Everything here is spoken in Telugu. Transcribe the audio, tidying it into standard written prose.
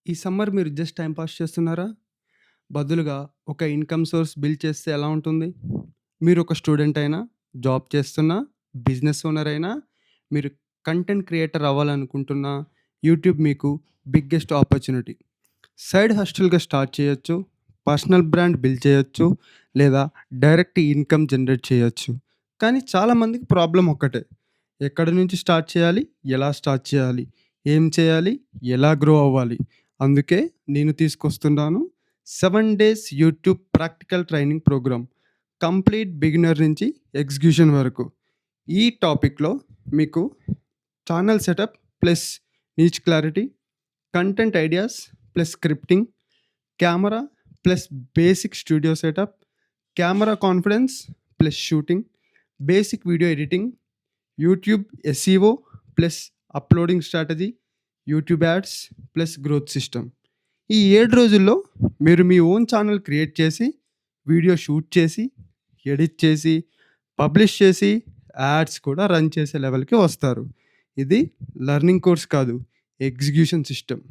ఈ సమ్మర్ మీరు జస్ట్ టైమ్ పాస్ చేస్తున్నారా? బదులుగా ఒక ఇన్‌కమ్ సోర్స్ బిల్డ్ చేస్తే ఎలా ఉంటుంది? మీరొక స్టూడెంట్ అయినా, జాబ్ చేస్తున్నా, బిజినెస్ ఓనర్ అయినా, మీరు కంటెంట్ క్రియేటర్ అవ్వాలనుకుంటున్నా, యూట్యూబ్ మీకు బిగ్గెస్ట్ ఆపర్చునిటీ. సైడ్ హస్టల్‌గా స్టార్ట్ చేయొచ్చు, పర్సనల్ బ్రాండ్ బిల్డ్ చేయొచ్చు, లేదా డైరెక్ట్ ఇన్‌కమ్ జనరేట్ చేయొచ్చు. కానీ చాలామందికి ప్రాబ్లమ్ ఒక్కటే. ఎక్కడి నుంచి స్టార్ట్ చేయాలి? ఎలా స్టార్ట్ చేయాలి? ఏం చేయాలి? ఎలా గ్రో అవ్వాలి? అందుకే నేను తీసుకొస్తున్నాను 7 days YouTube practical training program. Complete beginner నుంచి ఎగ్జిక్యూషన్ వరకు. ఈ టాపిక్‌లో మీకు channel setup plus niche clarity, content ideas plus scripting, camera plus basic studio setup, camera confidence plus shooting, basic video editing, YouTube SEO plus uploading strategy, YouTube ads plus growth system. ఈ 7 రోజుల్లో మీరు మీ ఓన్ ఛానల్ క్రియేట్ చేసి, వీడియో షూట్ చేసి, ఎడిట్ చేసి, పబ్లిష్ చేసి, యాడ్స్ కూడా రన్ చేసే లెవెల్‌కి వస్తారు. ఇది లెర్నింగ్ కోర్స్ కాదు, ఎగ్జిక్యూషన్ సిస్టమ్.